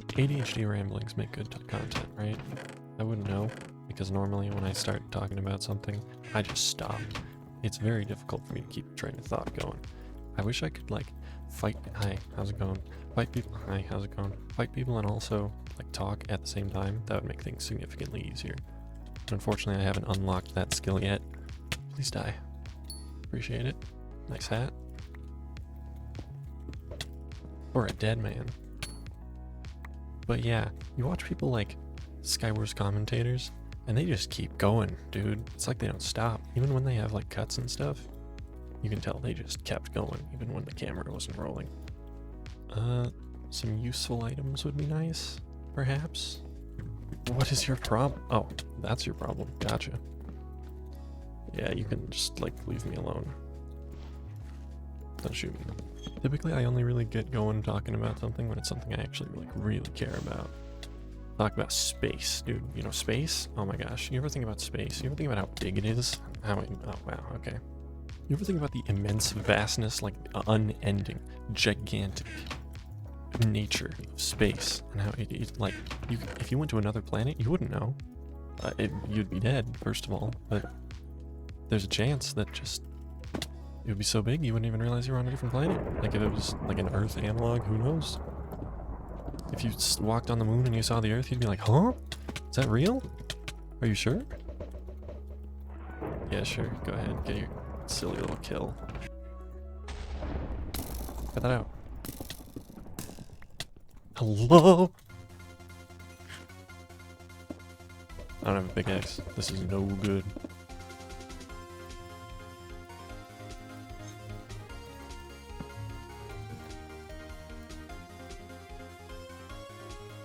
ADHD ramblings make good content, right? I wouldn't know, because normally when I start talking about something, I just stop. It's very difficult for me to keep a train of thought going. I wish I could, like, fight. Hi, how's it going? Fight people. Hi, how's it going? Fight people and also, like, talk at the same time. That would make things significantly easier. But unfortunately, I haven't unlocked that skill yet. Please die. Appreciate it. Nice hat. Or a dead man. But yeah, you watch people like Skywars commentators, and they just keep going, dude. It's like they don't stop. Even when they have like cuts and stuff, you can tell they just kept going, even when the camera wasn't rolling. Some useful items would be nice, perhaps. What is your problem? Oh, that's your problem. Gotcha. Yeah, you can just, like, leave me alone. Don't shoot me. Typically, I only really get going talking about something when it's something I actually, like, really care about. Talk about space, dude. You know, space? Oh my gosh. You ever think about space? You ever think about how big it is? Oh, wow, okay. You ever think about the immense vastness, like, unending, gigantic nature of space, and how it like, if you went to another planet, you wouldn't know. You'd be dead, first of all, but there's a chance that just it would be so big you wouldn't even realize you were on a different planet. Like if it was like an Earth analog, who knows? If you walked on the moon and you saw the Earth, you'd be like, huh? Is that real? Are you sure? Yeah, sure. Go ahead, get your silly little kill. Get that out. Hello? I don't have a big X. This is no good.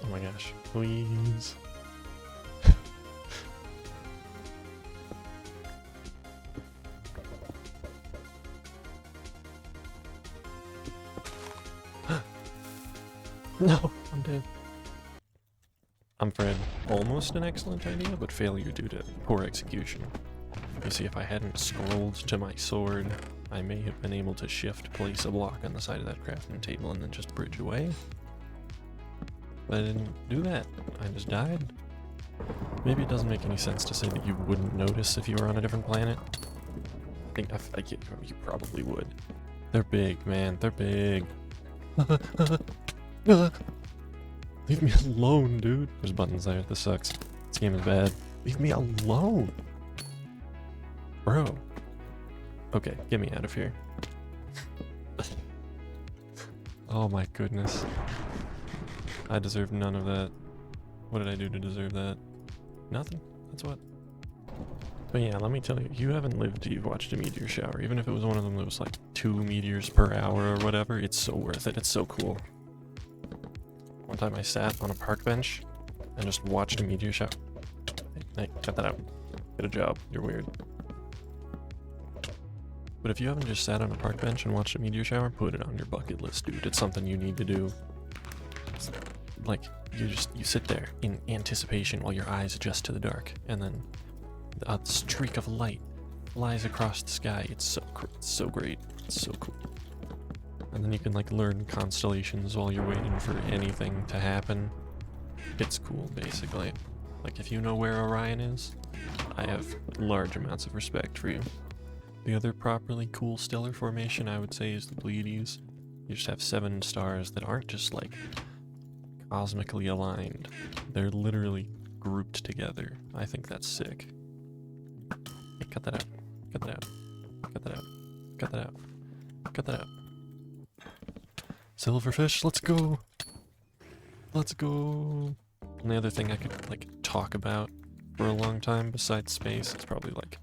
Oh my gosh, please. No, I'm dead. I'm Fred. Almost an excellent idea, but failure due to poor execution. You see, if I hadn't scrolled to my sword, I may have been able to place a block on the side of that crafting table and then just bridge away. But I didn't do that. I just died. Maybe it doesn't make any sense to say that you wouldn't notice if you were on a different planet. I get you probably would. They're big, man. They're big. Leave me alone, dude. There's buttons there. This sucks. This game is bad. Leave me alone. Bro. Okay, get me out of here. Oh my goodness. I deserve none of that. What did I do to deserve that? Nothing. That's what. But yeah, let me tell you, you haven't lived till you've watched a meteor shower. Even if it was one of them that was like 2 meteors per hour or whatever, it's so worth it. It's so cool. One time I sat on a park bench and just watched a meteor shower. Hey, cut that out. Get a job. You're weird. But if you haven't just sat on a park bench and watched a meteor shower, put it on your bucket list, dude. It's something you need to do. Like, you sit there in anticipation while your eyes adjust to the dark, and then a streak of light flies across the sky. It's so great. It's so cool. And then you can, like, learn constellations while you're waiting for anything to happen. It's cool, basically. Like, if you know where Orion is, I have large amounts of respect for you. The other properly cool stellar formation, I would say, is the Pleiades. You just have 7 stars that aren't just, like, cosmically aligned. They're literally grouped together. I think that's sick. Hey, cut that out. Cut that out. Cut that out. Cut that out. Cut that out. Silverfish, let's go. Let's go. And the other thing I could, like, talk about for a long time besides space is probably, like,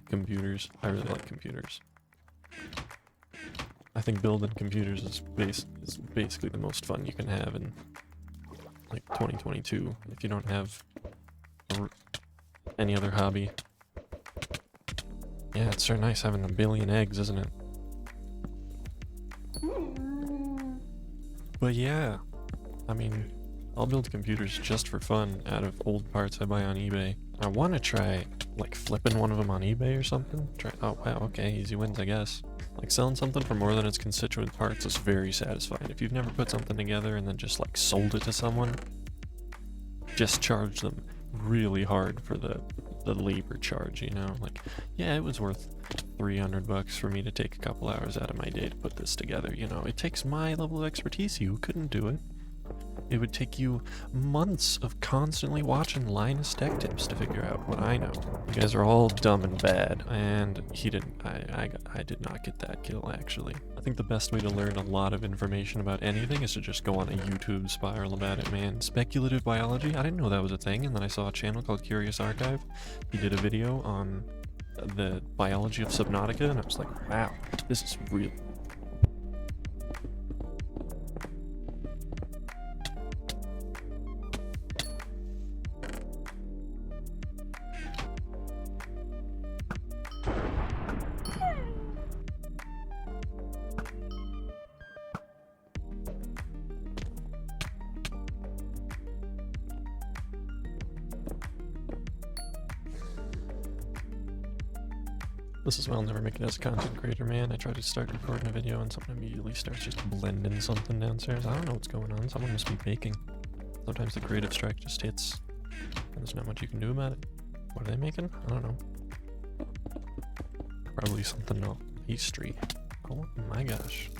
computers. I really like computers. I think building computers is basically the most fun you can have in, like, 2022 if you don't have any other hobby. Yeah, it's so nice having 1 billion eggs, isn't it? But yeah, I mean, I'll build computers just for fun out of old parts I buy on eBay. I want to try, like, flipping one of them on eBay or something. Oh, wow, okay, easy wins, I guess. Like, selling something for more than its constituent parts is very satisfying. If you've never put something together and then just, like, sold it to someone, just charge them really hard for the labor charge, you know? Like, yeah, it was worth $300 for me to take a couple hours out of my day to put this together, you know? It takes my level of expertise. You couldn't do it. It would take you months of constantly watching Linus Tech Tips to figure out what I know. You guys are all dumb and bad, and he didn't. I did not get that kill, actually. I think the best way to learn a lot of information about anything is to just go on a YouTube spiral about it, man. Speculative biology? I didn't know that was a thing, and then I saw a channel called Curious Archive. He did a video on the biology of Subnautica, and I was like, wow, this is real. This is why I'll never make it as a content creator, man. I try to start recording a video and something immediately starts just blending something downstairs. I don't know what's going on. Someone must be baking. Sometimes the creative strike just hits, and there's not much you can do about it. What are they making? I don't know. Probably something else. Pastry. Oh my gosh.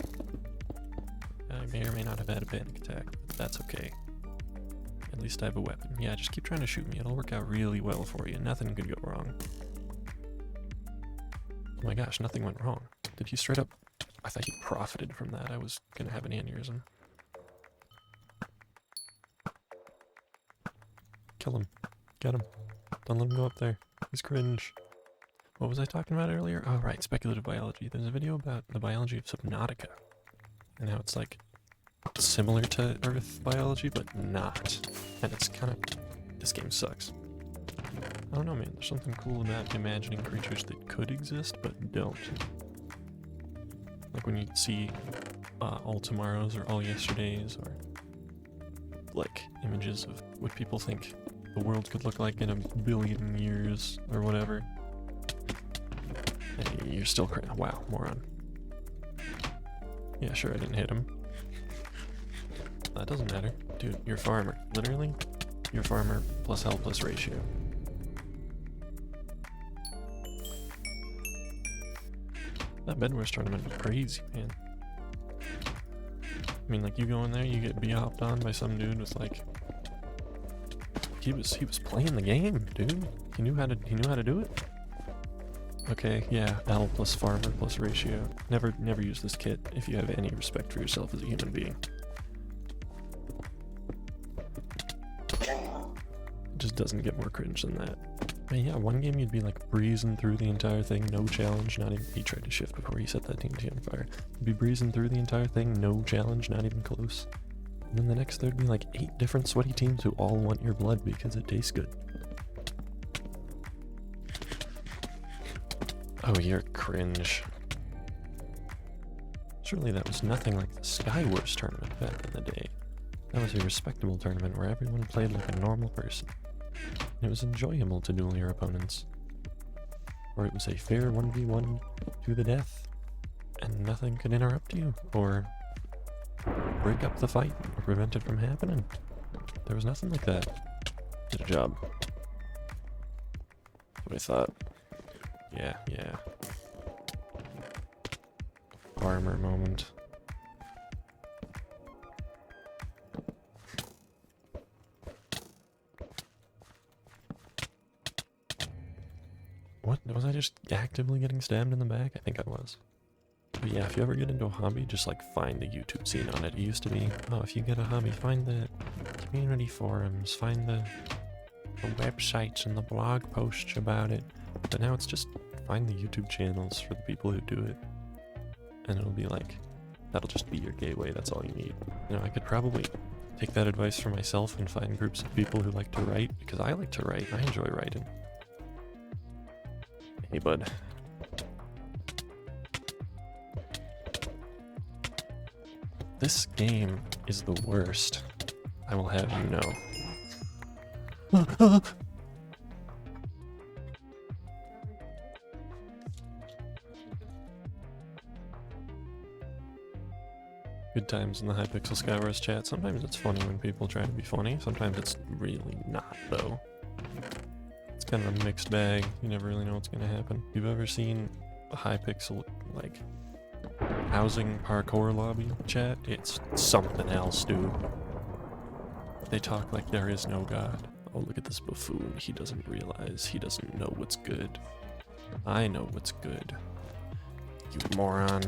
I may or may not have had a panic attack, but that's okay. At least I have a weapon. Yeah, just keep trying to shoot me. It'll work out really well for you. Nothing could go wrong. Oh my gosh, nothing went wrong. Did he straight up... I thought he profited from that. I was gonna have an aneurysm. Kill him. Get him. Don't let him go up there. He's cringe. What was I talking about earlier? Oh, right, speculative biology. There's a video about the biology of Subnautica. And how it's like similar to Earth biology, but not. And it's kind of... This game sucks. I don't know, man. There's something cool about imagining creatures that could exist, but don't. Like when you see all tomorrows or all yesterdays, or like images of what people think the world could look like in 1 billion years or whatever. And you're still wow, moron. Yeah, sure, I didn't hit him. That doesn't matter. Dude, you're a farmer. Literally, you're a farmer plus health plus ratio. That bedwars tournament was crazy, man. I mean, like, you go in there, you get hopped on by some dude with like... He was playing the game, dude. He knew how to do it. Okay, yeah, L plus farmer plus ratio. Never use this kit if you have any respect for yourself as a human being. It just doesn't get more cringe than that. I mean, yeah, one game you'd be like breezing through the entire thing, no challenge, not even... He tried to shift before he set that TNT on fire. You'd be breezing through the entire thing, no challenge, not even close. And then the next there'd be like 8 different sweaty teams who all want your blood because it tastes good. Oh, you're cringe. Surely that was nothing like the Skywars tournament back in the day. That was a respectable tournament where everyone played like a normal person. And it was enjoyable to duel your opponents. Or it was a fair 1v1 to the death, and nothing could interrupt you, or break up the fight, or prevent it from happening. There was nothing like that. Did a job. That's what I thought. Yeah. Farmer moment. What? Was I just actively getting stabbed in the back? I think I was. But yeah, if you ever get into a hobby, just like find the YouTube scene on it. It used to be, oh, if you get a hobby, find the community forums, find the websites and the blog posts about it. But now it's just find the YouTube channels for the people who do it. And it'll be like, that'll just be your gateway, that's all you need. You know, I could probably take that advice for myself and find groups of people who like to write, because I like to write, I enjoy writing. Hey, bud. This game is the worst. I will have you know. Good times in the hypixel skywars chat. Sometimes it's funny when people try to be funny. Sometimes it's really not, though. It's kind of a mixed bag. You never really know what's going to happen. You've ever seen a hypixel, like, housing parkour lobby chat? It's something else, dude. They talk like there is no god. Oh, look at this buffoon. He doesn't realize he doesn't know what's good. I know what's good. You moron.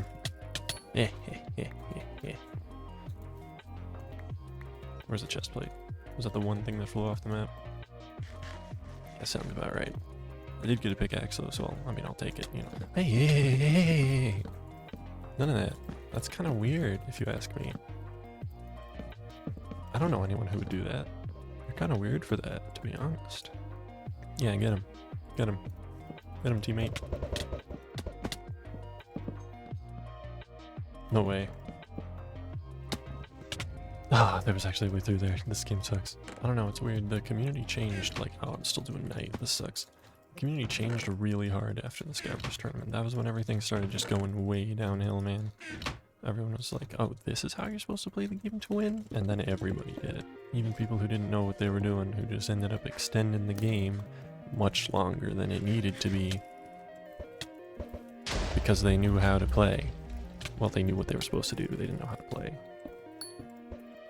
Where's the chest plate? Was that the one thing that flew off the map? That sounds about right. I did get a pickaxe though, so I'll take it, you know. Hey. None of that. That's kind of weird, if you ask me. I don't know anyone who would do that. You're kind of weird for that, to be honest. Yeah, get him. Get him. Get him, teammate. No way. Ah, there was actually a way through there. This game sucks. I don't know, it's weird. The community changed, like, oh, I'm still doing night. This sucks. The community changed really hard after the Skywars tournament. That was when everything started just going way downhill, man. Everyone was like, oh, this is how you're supposed to play the game to win? And then everybody did it. Even people who didn't know what they were doing, who just ended up extending the game much longer than it needed to be. Because they knew how to play. Well, they knew what they were supposed to do. They didn't know how to play.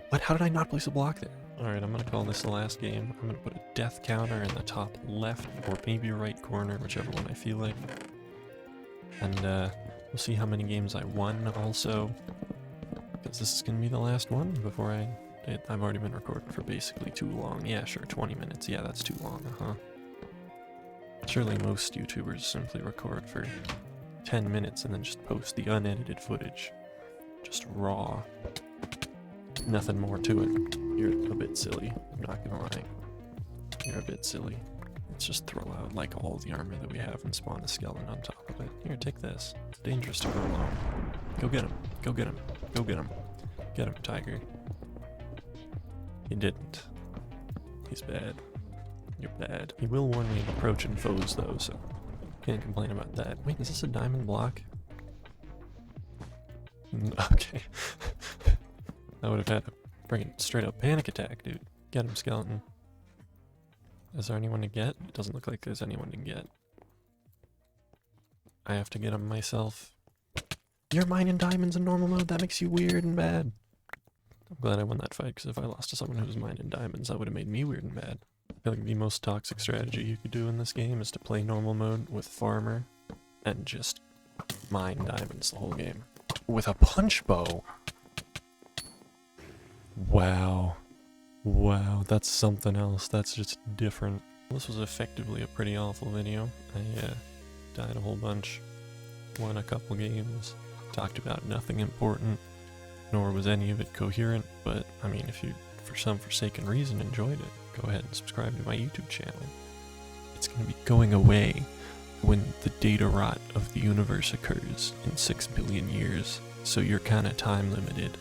What? How did I not place a block there? Alright, I'm gonna call this the last game. I'm gonna put a death counter in the top left, or maybe right corner, whichever one I feel like. And, we'll see how many games I won, also. Because this is gonna be the last one before I've already been recording for basically too long. Yeah, sure, 20 minutes. Yeah, that's too long, Surely most YouTubers simply record for 10 minutes and then just post the unedited footage. Just raw. Nothing more to it. You're a bit silly, I'm not gonna lie. You're a bit silly. Let's just throw out like all the armor that we have and spawn a skeleton on top of it. Here, take this. It's dangerous to go alone. Go get him. Go get him. Go get him. Get him, tiger. He didn't. He's bad. You're bad. He will warn me of approaching foes though, so can't complain about that. Wait, is this a diamond block? Okay. I would have had a freaking straight up panic attack, dude. Get him, skeleton. Is there anyone to get? It doesn't look like there's anyone to get. I have to get him myself. You're mining diamonds in normal mode? That makes you weird and bad. I'm glad I won that fight, because if I lost to someone who was mining diamonds, that would have made me weird and bad. I feel like the most toxic strategy you could do in this game is to play normal mode with farmer and just mine diamonds the whole game. With a punch bow! Wow. Wow, that's something else. That's just different. This was effectively a pretty awful video. I died a whole bunch, won a couple games, talked about nothing important, nor was any of it coherent, but I mean, if you, for some forsaken reason, enjoyed it, go ahead and subscribe to my YouTube channel. It's going to be going away when the data rot of the universe occurs in 6 billion years, so you're kind of time limited.